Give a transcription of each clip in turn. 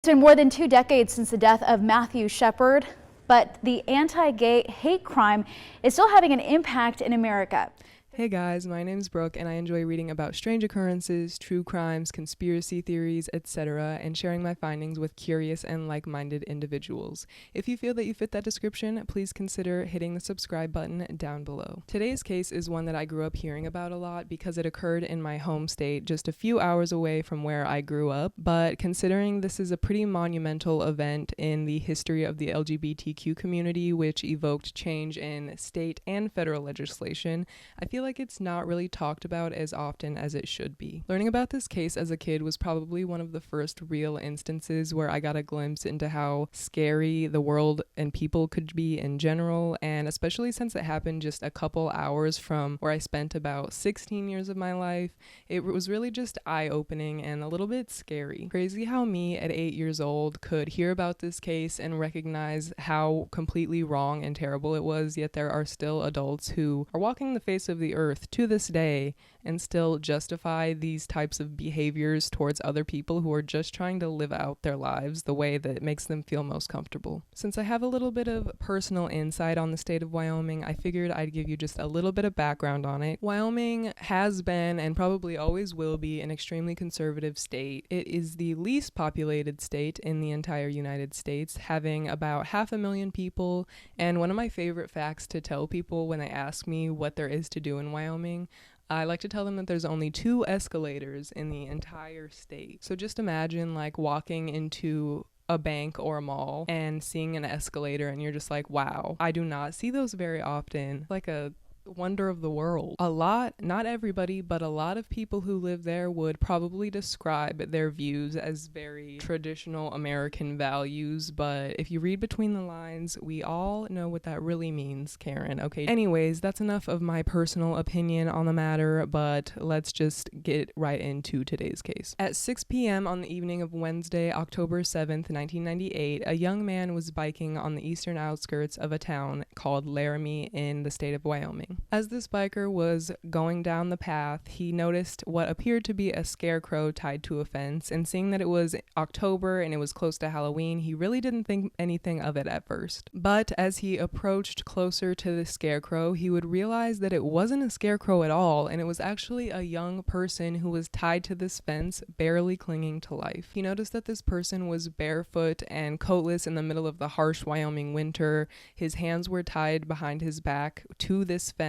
It's been more than 2 decades since the death of Matthew Shepard, but the anti-gay hate crime is still having an impact in America. Hey guys, my name's Brooke and I enjoy reading about strange occurrences, true crimes, conspiracy theories, etc., and sharing my findings with curious and like-minded individuals. If you feel that you fit that description, please consider hitting the subscribe button down below. Today's case is one that I grew up hearing about a lot because it occurred in my home state just a few hours away from where I grew up, but considering this is a pretty monumental event in the history of the LGBTQ community, which evoked change in state and federal legislation, I feel like it's not really talked about as often as it should be. Learning about this case as a kid was probably one of the first real instances where I got a glimpse into how scary the world and people could be in general, and especially since it happened just a couple hours from where I spent about 16 years of my life, it was really just eye-opening and a little bit scary. Crazy how me at 8 years old could hear about this case and recognize how completely wrong and terrible it was, yet there are still adults who are walking the face of the earth to this day and still justify these types of behaviors towards other people who are just trying to live out their lives the way that makes them feel most comfortable. Since I have a little bit of personal insight on the state of Wyoming, I figured I'd give you just a little bit of background on it. Wyoming has been and probably always will be an extremely conservative state. It is the least populated state in the entire United States, having about 500,000 people, and one of my favorite facts to tell people when they ask me what there is to do in Wyoming, I like to tell them that there's only 2 escalators in the entire state. So just imagine like walking into a bank or a mall and seeing an escalator and you're just like, wow, I do not see those very often. Like a wonder of the world. Not everybody, but a lot of people who live there would probably describe their views as very traditional American values, but if you read between the lines, we all know what that really means, Karen. Okay, anyways, that's enough of my personal opinion on the matter, but let's just get right into today's case. At 6 p.m. on the evening of Wednesday, October 7th, 1998, a young man was biking on the eastern outskirts of a town called Laramie in the state of Wyoming. As this biker was going down the path, he noticed what appeared to be a scarecrow tied to a fence, and seeing that it was October and it was close to Halloween, he really didn't think anything of it at first. But as he approached closer to the scarecrow, he would realize that it wasn't a scarecrow at all, and it was actually a young person who was tied to this fence, barely clinging to life. He noticed that this person was barefoot and coatless in the middle of the harsh Wyoming winter. His hands were tied behind his back to this fence,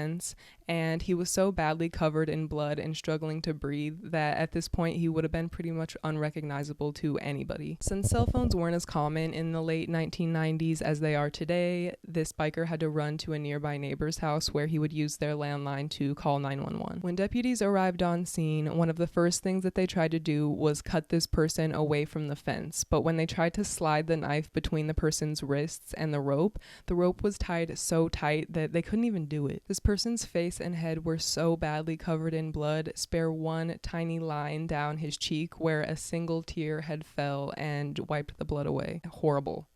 and he was so badly covered in blood and struggling to breathe that at this point he would have been pretty much unrecognizable to anybody. Since cell phones weren't as common in the late 1990s as they are today, this biker had to run to a nearby neighbor's house where he would use their landline to call 911. When deputies arrived on scene, one of the first things that they tried to do was cut this person away from the fence, but when they tried to slide the knife between the person's wrists and the rope was tied so tight that they couldn't even do it. This person's face and head were so badly covered in blood, spare one tiny line down his cheek where a single tear had fell and wiped the blood away. Horrible.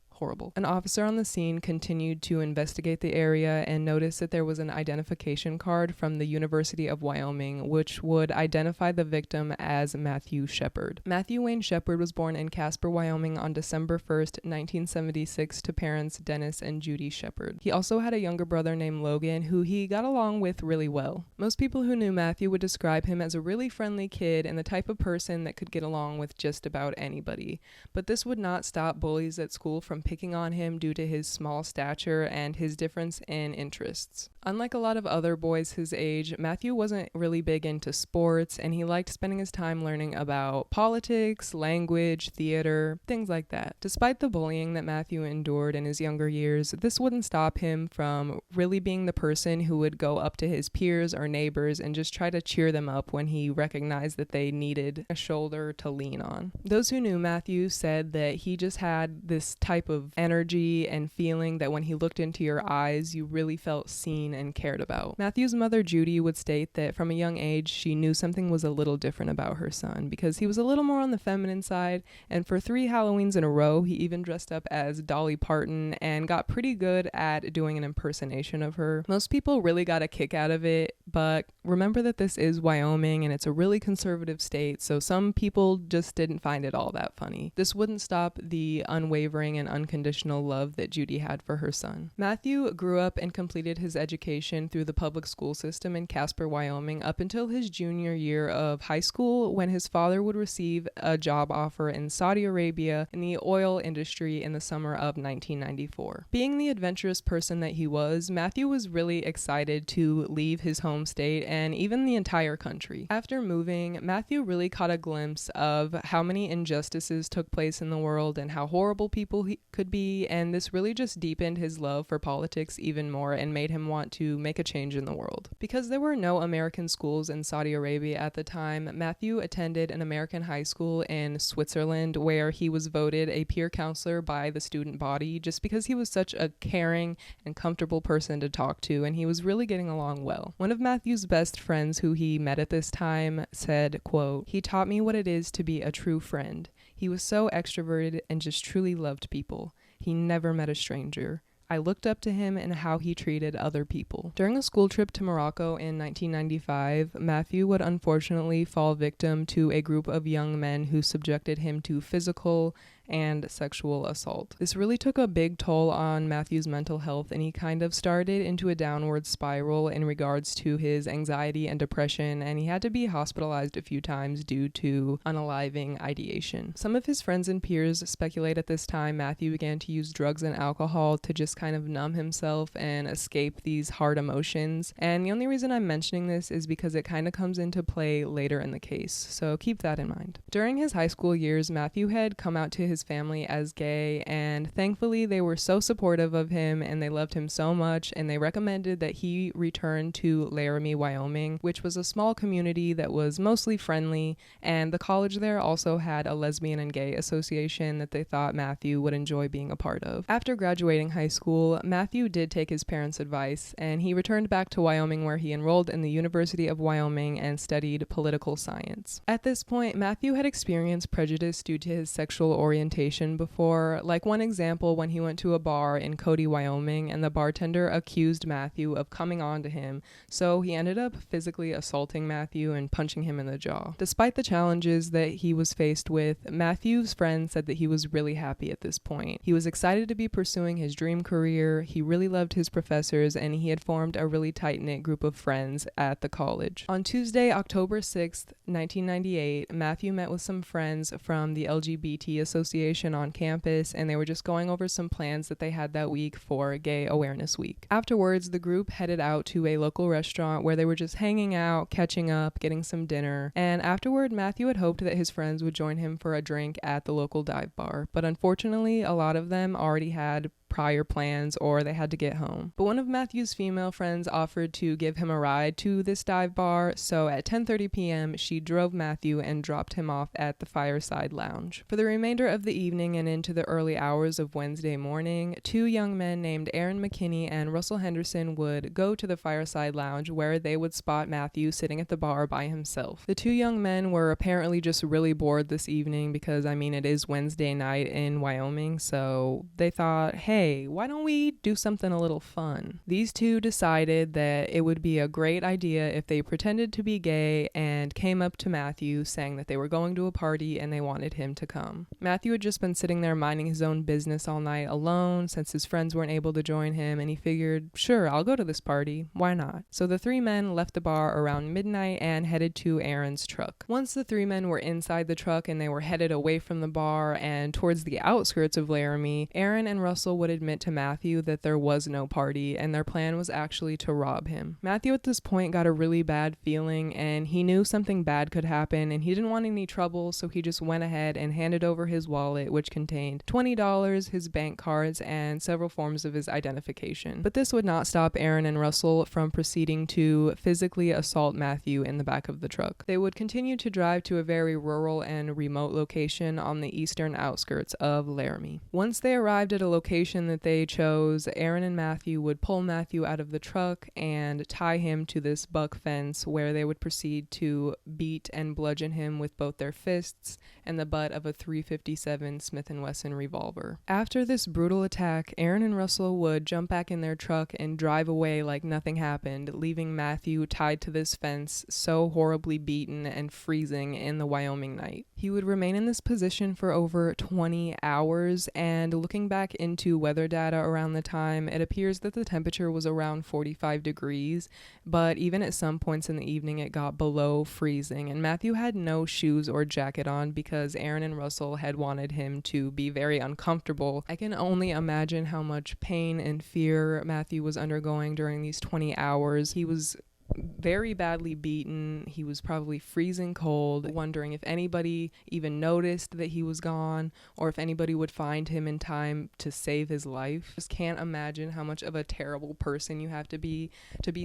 An officer on the scene continued to investigate the area and noticed that there was an identification card from the University of Wyoming, which would identify the victim as Matthew Shepard. Matthew Wayne Shepard was born in Casper, Wyoming on December 1st, 1976 to parents Dennis and Judy Shepard. He also had a younger brother named Logan, who he got along with really well. Most people who knew Matthew would describe him as a really friendly kid and the type of person that could get along with just about anybody. But this would not stop bullies at school from picking on him due to his small stature and his difference in interests. Unlike a lot of other boys his age, Matthew wasn't really big into sports, and he liked spending his time learning about politics, language, theater, things like that. Despite the bullying that Matthew endured in his younger years, this wouldn't stop him from really being the person who would go up to his peers or neighbors and just try to cheer them up when he recognized that they needed a shoulder to lean on. Those who knew Matthew said that he just had this type of of energy and feeling that when he looked into your eyes, you really felt seen and cared about. Matthew's mother, Judy, would state that from a young age, she knew something was a little different about her son because he was a little more on the feminine side, and for 3 Halloweens in a row, he even dressed up as Dolly Parton and got pretty good at doing an impersonation of her. Most people really got a kick out of it, but remember that this is Wyoming and it's a really conservative state, so some people just didn't find it all that funny. This wouldn't stop the unwavering and unconditional love that Judy had for her son. Matthew grew up and completed his education through the public school system in Casper, Wyoming, up until his junior year of high school, when his father would receive a job offer in Saudi Arabia in the oil industry in the summer of 1994. Being the adventurous person that he was, Matthew was really excited to leave his home state and even the entire country. After moving, Matthew really caught a glimpse of how many injustices took place in the world and how horrible people could be, and this really just deepened his love for politics even more and made him want to make a change in the world. Because there were no American schools in Saudi Arabia at the time, Matthew attended an American high school in Switzerland where he was voted a peer counselor by the student body just because he was such a caring and comfortable person to talk to, and he was really getting along well. One of Matthew's best friends who he met at this time said, quote, "He taught me what it is to be a true friend. He was so extroverted and just truly loved people. He never met a stranger. I looked up to him and how he treated other people." During a school trip to Morocco in 1995, Matthew would unfortunately fall victim to a group of young men who subjected him to physical and sexual assault. This really took a big toll on Matthew's mental health, and he kind of started into a downward spiral in regards to his anxiety and depression, and he had to be hospitalized a few times due to unaliving ideation. Some of his friends and peers speculate at this time Matthew began to use drugs and alcohol to just kind of numb himself and escape these hard emotions, and the only reason I'm mentioning this is because it kind of comes into play later in the case, so keep that in mind. During his high school years, Matthew had come out to his family as gay, and thankfully they were so supportive of him and they loved him so much, and they recommended that he return to Laramie, Wyoming, which was a small community that was mostly friendly, and the college there also had a lesbian and gay association that they thought Matthew would enjoy being a part of. After graduating high school, Matthew did take his parents' advice and he returned back to Wyoming, where he enrolled in the University of Wyoming and studied political science. At this point, Matthew had experienced prejudice due to his sexual orientation before, like one example when he went to a bar in Cody, Wyoming, and the bartender accused Matthew of coming on to him, so he ended up physically assaulting Matthew and punching him in the jaw. Despite the challenges that he was faced with, Matthew's friend said that he was really happy at this point. He was excited to be pursuing his dream career, he really loved his professors, and he had formed a really tight-knit group of friends at the college. On Tuesday, October 6th, 1998, Matthew met with some friends from the LGBT Association on campus, and they were just going over some plans that they had that week for Gay Awareness Week. Afterwards, the group headed out to a local restaurant where they were just hanging out, catching up, getting some dinner, and afterward, Matthew had hoped that his friends would join him for a drink at the local dive bar, but unfortunately, a lot of them already had prior plans or they had to get home. But one of Matthew's female friends offered to give him a ride to this dive bar, so at 10:30 p.m. she drove Matthew and dropped him off at the Fireside Lounge. For the remainder of the evening and into the early hours of Wednesday morning, 2 young men named Aaron Mckinney and Russell Henderson would go to the Fireside Lounge, where they would spot Matthew sitting at the bar by himself. The 2 young men were apparently just really bored this evening because, it is Wednesday night in Wyoming, so they thought, hey, why don't we do something a little fun? These 2 decided that it would be a great idea if they pretended to be gay and came up to Matthew saying that they were going to a party and they wanted him to come. Matthew had just been sitting there minding his own business all night alone since his friends weren't able to join him, and he figured, sure, I'll go to this party. Why not? So the 3 men left the bar around midnight and headed to Aaron's truck. Once the 3 men were inside the truck and they were headed away from the bar and towards the outskirts of Laramie, Aaron and Russell would would admit to Matthew that there was no party and their plan was actually to rob him. Matthew at this point got a really bad feeling and he knew something bad could happen and he didn't want any trouble, so he just went ahead and handed over his wallet, which contained $20, his bank cards, and several forms of his identification. But this would not stop Aaron and Russell from proceeding to physically assault Matthew in the back of the truck. They would continue to drive to a very rural and remote location on the eastern outskirts of Laramie. Once they arrived at a location that they chose, Aaron and Matthew would pull Matthew out of the truck and tie him to this buck fence where they would proceed to beat and bludgeon him with both their fists and the butt of a .357 Smith & Wesson revolver. After this brutal attack, Aaron and Russell would jump back in their truck and drive away like nothing happened, leaving Matthew tied to this fence, so horribly beaten and freezing in the Wyoming night. He would remain in this position for over 20 hours, and looking back into weather data around the time, it appears that the temperature was around 45 degrees, but even at some points in the evening it got below freezing, and Matthew had no shoes or jacket on because Aaron and Russell had wanted him to be very uncomfortable. I can only imagine how much pain and fear Matthew was undergoing during these 20 hours. He was very badly beaten. He was probably freezing cold, wondering if anybody even noticed that he was gone or if anybody would find him in time to save his life. Just can't imagine how much of a terrible person you have to be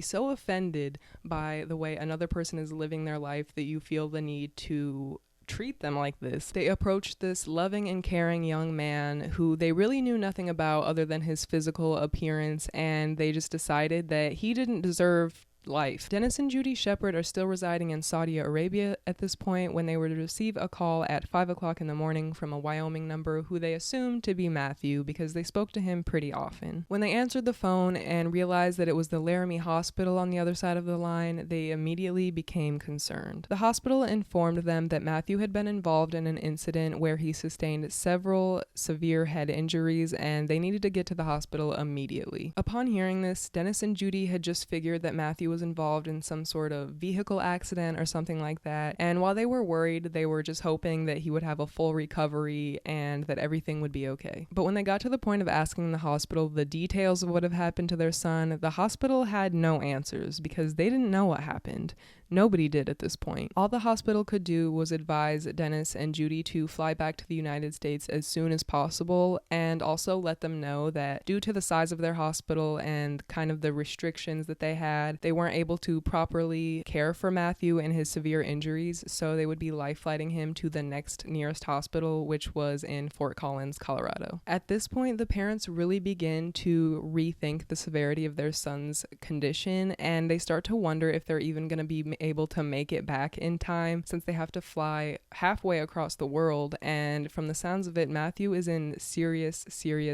so offended by the way another person is living their life that you feel the need to treat them like this. They approached this loving and caring young man who they really knew nothing about other than his physical appearance, and they just decided that he didn't deserve life. Dennis and Judy Shepard are still residing in Saudi Arabia at this point when they were to receive a call at 5 o'clock in the morning from a Wyoming number who they assumed to be Matthew because they spoke to him pretty often. When they answered the phone and realized that it was the Laramie Hospital on the other side of the line, they immediately became concerned. The hospital informed them that Matthew had been involved in an incident where he sustained several severe head injuries and they needed to get to the hospital immediately. Upon hearing this, Dennis and Judy had just figured that Matthew was involved in some sort of vehicle accident or something like that, and while they were worried, they were just hoping that he would have a full recovery and that everything would be okay. But when they got to the point of asking the hospital the details of what had happened to their son, the hospital had no answers because they didn't know what happened. Nobody did at this point. All the hospital could do was advise Dennis and Judy to fly back to the United States as soon as possible, and also let them know that due to the size of their hospital and kind of the restrictions that they had, they weren't able to properly care for Matthew and his severe injuries, so they would be life-flighting him to the next nearest hospital, which was in Fort Collins, Colorado. At this point, the parents really begin to rethink the severity of their son's condition, and they start to wonder if they're even going to be able to make it back in time since they have to fly halfway across the world, and from the sounds of it, Matthew is in serious,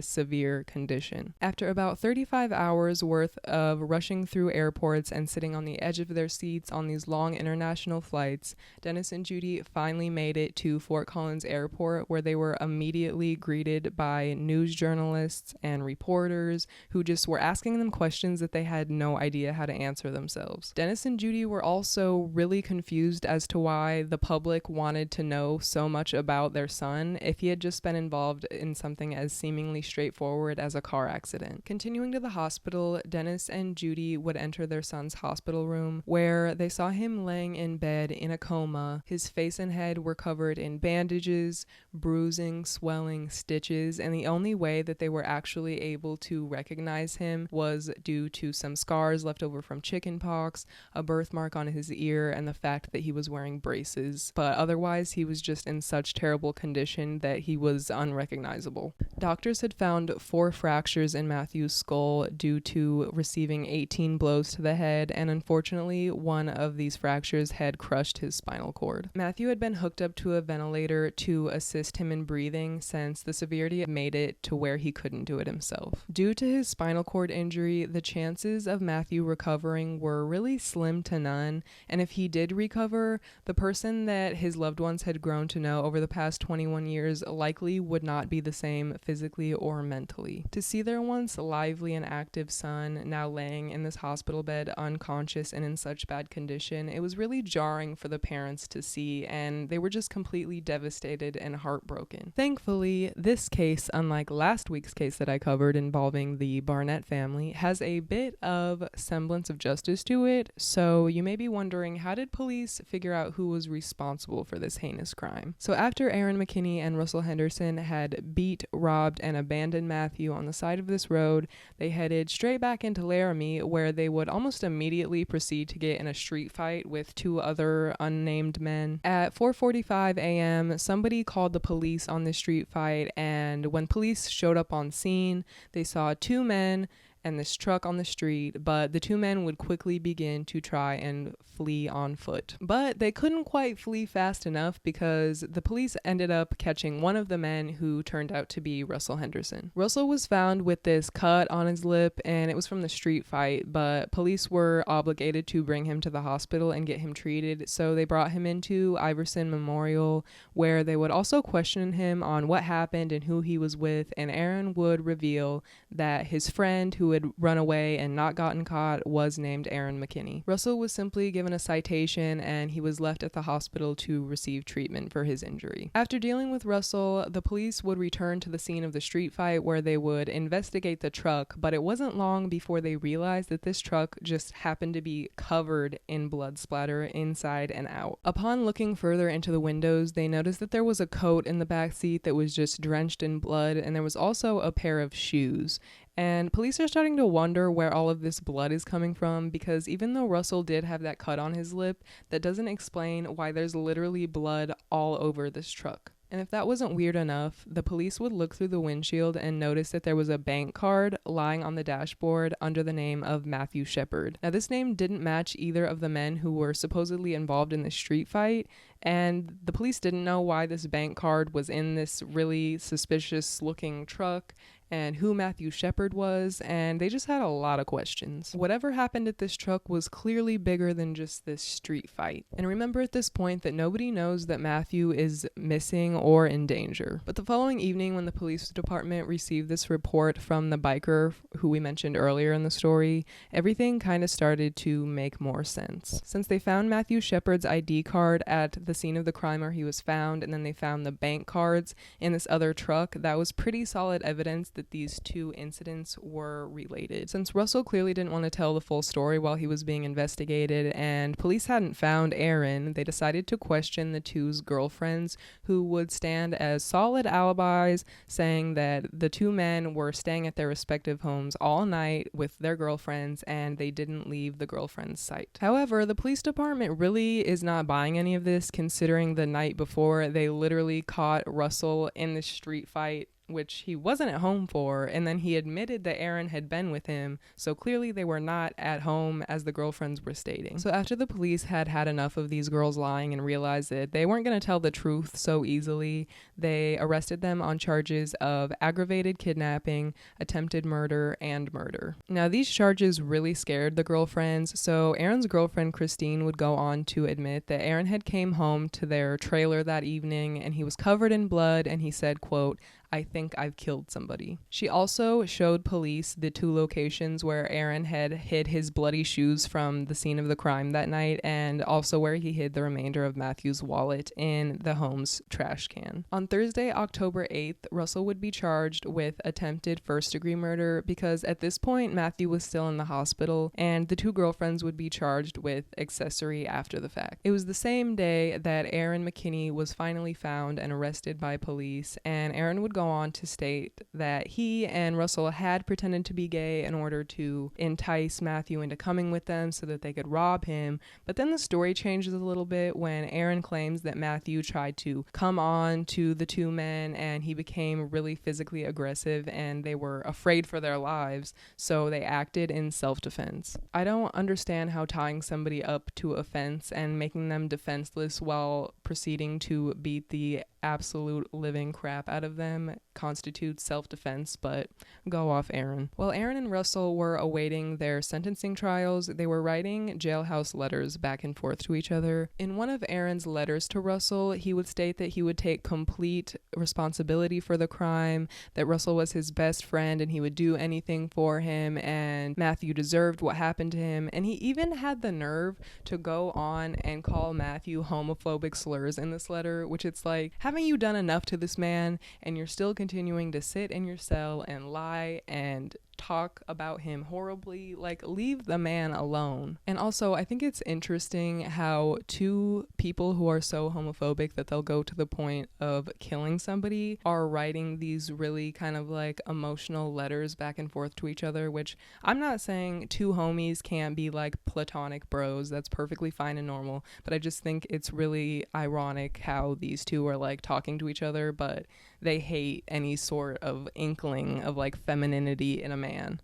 severe condition. After about 35 hours worth of rushing through airports and sitting on the edge of their seats on these long international flights, Dennis and Judy finally made it to Fort Collins Airport, where they were immediately greeted by news journalists and reporters who just were asking them questions that they had no idea how to answer themselves. Dennis and Judy were also really confused as to why the public wanted to know so much about their son if he had just been involved in something as seemingly straightforward as a car accident. Continuing to the hospital, Dennis and Judy would enter their son's hospital room, where they saw him laying in bed in a coma. His face and head were covered in bandages, bruising, swelling, stitches, and the only way that they were actually able to recognize him was due to some scars left over from chickenpox, a birthmark on his ear, and the fact that he was wearing braces. But otherwise, he was just in such terrible condition that he was unrecognizable. Doctors had found 4 fractures in Matthew's skull due to receiving 18 blows to the head, and unfortunately, one of these fractures had crushed his spinal cord. Matthew had been hooked up to a ventilator to assist him in breathing since the severity made it to where he couldn't do it himself. Due to his spinal cord injury, the chances of Matthew recovering were really slim to none, and if he did recover, the person that his loved ones had grown to know over the past 21 years likely would not be the same physically or mentally. To see their once lively and active son now laying in this hospital bed unconscious and in such bad condition, it was really jarring for the parents to see, and they were just completely devastated and heartbroken. Thankfully, this case, unlike last week's case that I covered involving the Barnett family, has a bit of semblance of justice to it. So you may be wondering, how did police figure out who was responsible for this heinous crime? So after Aaron Mckinney and Russell Henderson had beat, robbed, and abandoned Matthew on the side of this road, they headed straight back into Laramie, where they would almost immediately proceed to get in a street fight with two other unnamed men. At 4:45 a.m., somebody called the police on this street fight, and when police showed up on scene, they saw two men and this truck on the street, but the two men would quickly begin to try and flee on foot. But they couldn't quite flee fast enough because the police ended up catching one of the men, who turned out to be Russell Henderson. Russell was found with this cut on his lip, and it was from the street fight, but police were obligated to bring him to the hospital and get him treated, so they brought him into Iverson Memorial, where they would also question him on what happened and who he was with, and Aaron would reveal that his friend who had run away and not gotten caught was named Aaron Mckinney. Russell was simply given a citation, and he was left at the hospital to receive treatment for his injury. After dealing with Russell, the police would return to the scene of the street fight, where they would investigate the truck, but it wasn't long before they realized that this truck just happened to be covered in blood splatter inside and out. Upon looking further into the windows, they noticed that there was a coat in the back seat that was just drenched in blood, and there was also a pair of shoes. And police are starting to wonder where all of this blood is coming from, because even though Russell did have that cut on his lip, that doesn't explain why there's literally blood all over this truck. And if that wasn't weird enough, the police would look through the windshield and notice that there was a bank card lying on the dashboard under the name of Matthew Shepard. Now, this name didn't match either of the men who were supposedly involved in the street fight, and the police didn't know why this bank card was in this really suspicious looking truck and who Matthew Shepard was, and they just had a lot of questions. Whatever happened at this truck was clearly bigger than just this street fight. And remember at this point that nobody knows that Matthew is missing or in danger. But the following evening, when the police department received this report from the biker who we mentioned earlier in the story, everything kind of started to make more sense. Since they found Matthew Shepard's ID card at the scene of the crime where he was found, and then they found the bank cards in this other truck, that was pretty solid evidence that these two incidents were related. Since Russell clearly didn't want to tell the full story while he was being investigated, and police hadn't found Aaron, they decided to question the two's girlfriends, who would stand as solid alibis, saying that the two men were staying at their respective homes all night with their girlfriends, and they didn't leave the girlfriend's sight. However, the police department really is not buying any of this, considering the night before they literally caught Russell in the street fight, which he wasn't at home for, and then he admitted that Aaron had been with him, so clearly they were not at home, as the girlfriends were stating. So after the police had had enough of these girls lying and realized that they weren't going to tell the truth so easily, they arrested them on charges of aggravated kidnapping, attempted murder, and murder. Now, these charges really scared the girlfriends, so Aaron's girlfriend Christine would go on to admit that Aaron had came home to their trailer that evening, and he was covered in blood, and he said, quote, "I think I've killed somebody." She also showed police the two locations where Aaron had hid his bloody shoes from the scene of the crime that night, and also where he hid the remainder of Matthew's wallet in the home's trash can. On Thursday, October 8th, Russell would be charged with attempted first-degree murder because at this point Matthew was still in the hospital, and the two girlfriends would be charged with accessory after the fact. It was the same day that Aaron Mckinney was finally found and arrested by police, and Aaron would go on to state that he and Russell had pretended to be gay in order to entice Matthew into coming with them so that they could rob him. But then the story changes a little bit when Aaron claims that Matthew tried to come on to the two men and he became really physically aggressive and they were afraid for their lives, so they acted in self-defense. I don't understand how tying somebody up to a fence and making them defenseless while proceeding to beat the absolute living crap out of them constitutes self-defense, but go off, Aaron. While Aaron and Russell were awaiting their sentencing trials, they were writing jailhouse letters back and forth to each other. In one of Aaron's letters to Russell, he would state that he would take complete responsibility for the crime, that Russell was his best friend and he would do anything for him, and Matthew deserved what happened to him. And he even had the nerve to go on and call Matthew homophobic slurs in this letter, which it's like, haven't you done enough to this man and you're still continuing to sit in your cell and lie and talk about him horribly? Like, leave the man alone. And also, I think it's interesting how two people who are so homophobic that they'll go to the point of killing somebody are writing these really kind of like emotional letters back and forth to each other, which I'm not saying two homies can't be like platonic bros. That's perfectly fine and normal, but I just think it's really ironic how these two are like talking to each other, but they hate any sort of inkling of like femininity in a man.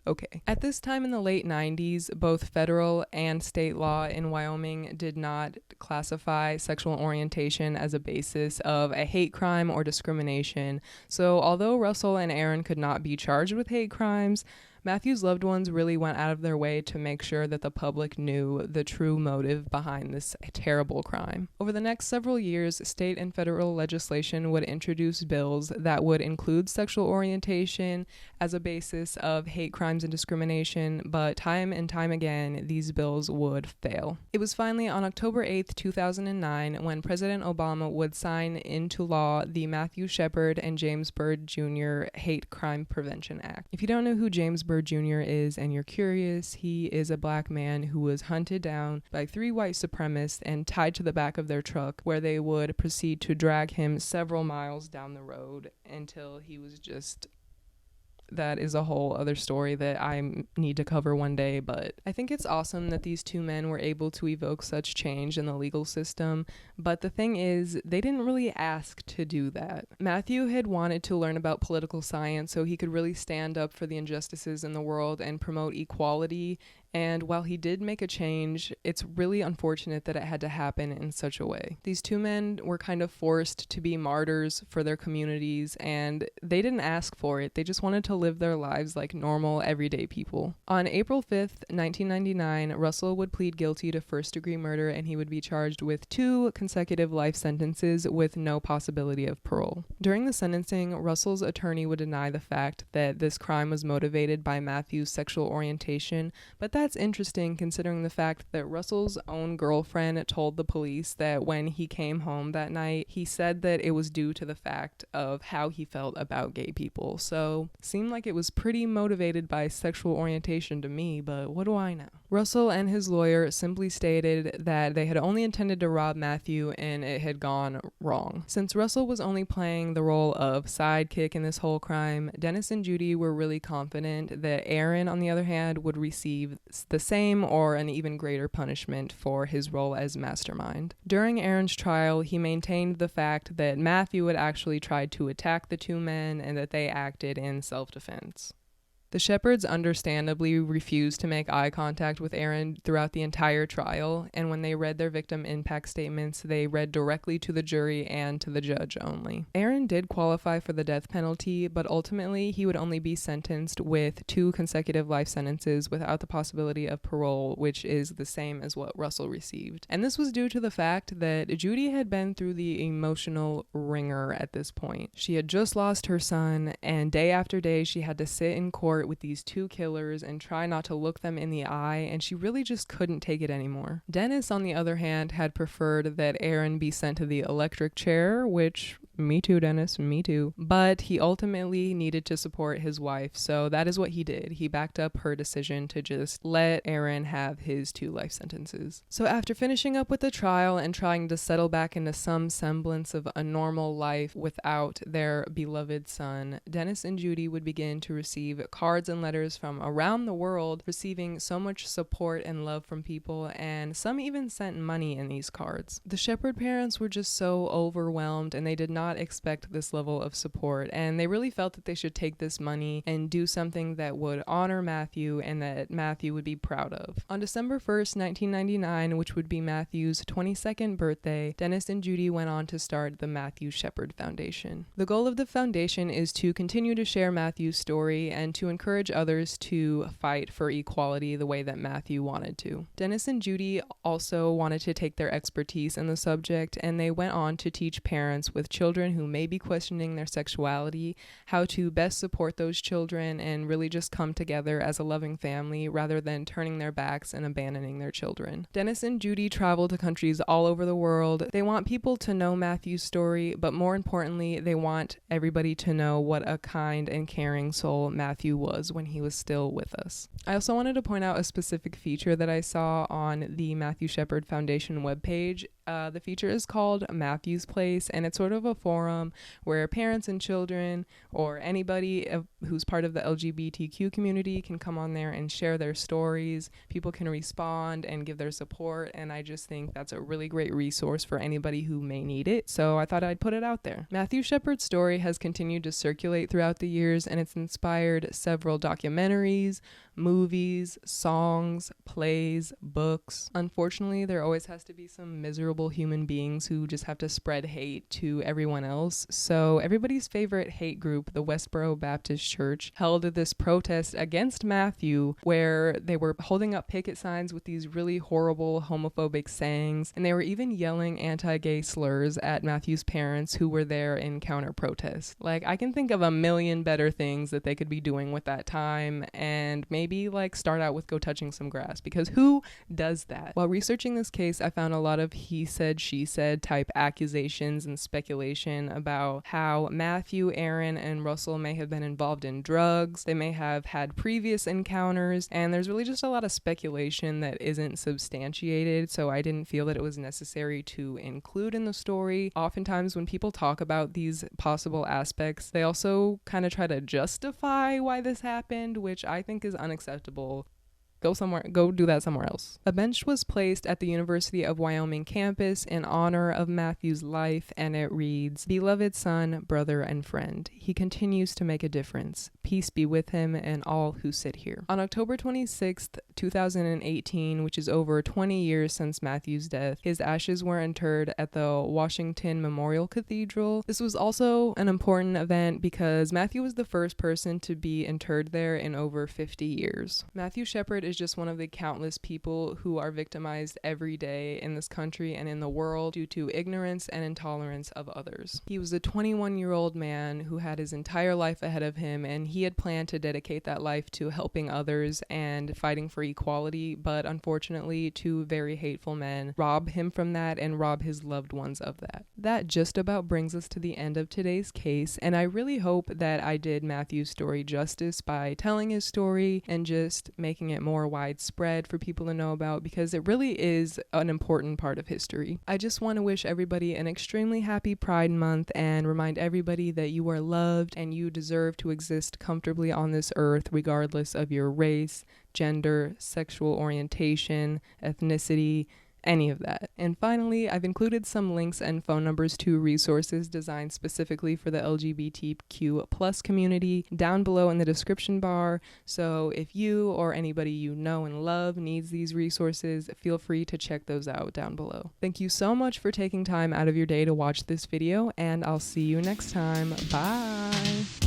Okay. At this time in the late 90s, both federal and state law in Wyoming did not classify sexual orientation as a basis of a hate crime or discrimination. So although Russell and Aaron could not be charged with hate crimes, Matthew's loved ones really went out of their way to make sure that the public knew the true motive behind this terrible crime. Over the next several years, state and federal legislation would introduce bills that would include sexual orientation as a basis of hate crimes and discrimination, but time and time again, these bills would fail. It was finally on October 8th, 2009, when President Obama would sign into law the Matthew Shepard and James Byrd Jr. Hate Crime Prevention Act. If you don't know who James Byrd Jr. is and you're curious, he is a black man who was hunted down by 3 white supremacists and tied to the back of their truck, where they would proceed to drag him several miles down the road until he was just... That is a whole other story that I need to cover one day, but I think it's awesome that these two men were able to evoke such change in the legal system, but the thing is, they didn't really ask to do that. Matthew had wanted to learn about political science so he could really stand up for the injustices in the world and promote equality, and while he did make a change, it's really unfortunate that it had to happen in such a way. These two men were kind of forced to be martyrs for their communities, and they didn't ask for it. They just wanted to live their lives like normal, everyday people. On April 5th, 1999, Russell would plead guilty to first-degree murder, and he would be charged with 2 consecutive life sentences with no possibility of parole. During the sentencing, Russell's attorney would deny the fact that this crime was motivated by Matthew's sexual orientation, but that's interesting considering the fact that Russell's own girlfriend told the police that when he came home that night, he said that it was due to the fact of how he felt about gay people. So, seemed like it was pretty motivated by sexual orientation to me, but what do I know? Russell and his lawyer simply stated that they had only intended to rob Matthew and it had gone wrong. Since Russell was only playing the role of sidekick in this whole crime, Dennis and Judy were really confident that Aaron, on the other hand, would receive the same or an even greater punishment for his role as mastermind. During Aaron's trial, he maintained the fact that Matthew had actually tried to attack the two men and that they acted in self-defense. The Shepards understandably refused to make eye contact with Aaron throughout the entire trial, and when they read their victim impact statements, they read directly to the jury and to the judge only. Aaron did qualify for the death penalty, but ultimately he would only be sentenced with 2 consecutive life sentences without the possibility of parole, which is the same as what Russell received. And this was due to the fact that Judy had been through the emotional ringer at this point. She had just lost her son, and day after day she had to sit in court with these 2 killers and try not to look them in the eye, and she really just couldn't take it anymore. Dennis, on the other hand, had preferred that Aaron be sent to the electric chair, which, me too, Dennis, me too. But he ultimately needed to support his wife, so that is what he did. He backed up her decision to just let Aaron have his 2 life sentences. So after finishing up with the trial and trying to settle back into some semblance of a normal life without their beloved son, Dennis and Judy would begin to receive cards and letters from around the world, receiving so much support and love from people, and some even sent money in these cards. The Shepard parents were just so overwhelmed, and they did not not expect this level of support, and they really felt that they should take this money and do something that would honor Matthew and that Matthew would be proud of. On December 1st, 1999, which would be Matthew's 22nd birthday, Dennis and Judy went on to start the Matthew Shepard Foundation. The goal of the foundation is to continue to share Matthew's story and to encourage others to fight for equality the way that Matthew wanted to. Dennis and Judy also wanted to take their expertise in the subject, and they went on to teach parents with children who may be questioning their sexuality how to best support those children and really just come together as a loving family rather than turning their backs and abandoning their children. Dennis and Judy travel to countries all over the world. They want people to know Matthew's story, but more importantly, they want everybody to know what a kind and caring soul Matthew was when he was still with us. I also wanted to point out a specific feature that I saw on the Matthew Shepard Foundation webpage. The feature is called Matthew's Place, and it's sort of a forum where parents and children or anybody who's part of the LGBTQ community can come on there and share their stories. People can respond and give their support, and I just think that's a really great resource for anybody who may need it, so I thought I'd put it out there. Matthew Shepard's story has continued to circulate throughout the years, and it's inspired several documentaries, movies, songs, plays, books. Unfortunately, there always has to be some miserable human beings who just have to spread hate to everyone else. So everybody's favorite hate group, the Westboro Baptist Church, held this protest against Matthew where they were holding up picket signs with these really horrible homophobic sayings, and they were even yelling anti-gay slurs at Matthew's parents who were there in counter protest. Like, I can think of a million better things that they could be doing with that time, and maybe start out with go touching some grass, because who does that? While researching this case, I found a lot of he said, she said type accusations and speculation about how Matthew, Aaron, and Russell may have been involved in drugs. They may have had previous encounters, and there's really just a lot of speculation that isn't substantiated, so I didn't feel that it was necessary to include in the story. Oftentimes when people talk about these possible aspects, they also kind of try to justify why this happened, which I think is unacceptable. Go do that somewhere else. A bench was placed at the University of Wyoming campus in honor of Matthew's life, and it reads, "Beloved son, brother, and friend, he continues to make a difference. Peace be with him and all who sit here." On October 26th, 2018, which is over 20 years since Matthew's death, his ashes were interred at the Washington Memorial Cathedral. This was also an important event because Matthew was the first person to be interred there in over 50 years. Matthew Shepard is just one of the countless people who are victimized every day in this country and in the world due to ignorance and intolerance of others. He was a 21-year-old man who had his entire life ahead of him, and he had planned to dedicate that life to helping others and fighting for equality, but unfortunately, two very hateful men rob him from that and rob his loved ones of that. That just about brings us to the end of today's case, and I really hope that I did Matthew's story justice by telling his story and just making it more widespread for people to know about, because it really is an important part of history. I just want to wish everybody an extremely happy Pride Month and remind everybody that you are loved and you deserve to exist comfortably on this earth regardless of your race, gender, sexual orientation, ethnicity, any of that. And finally, I've included some links and phone numbers to resources designed specifically for the LGBTQ plus community down below in the description bar. So if you or anybody you know and love needs these resources, feel free to check those out down below. Thank you so much for taking time out of your day to watch this video, and I'll see you next time. Bye!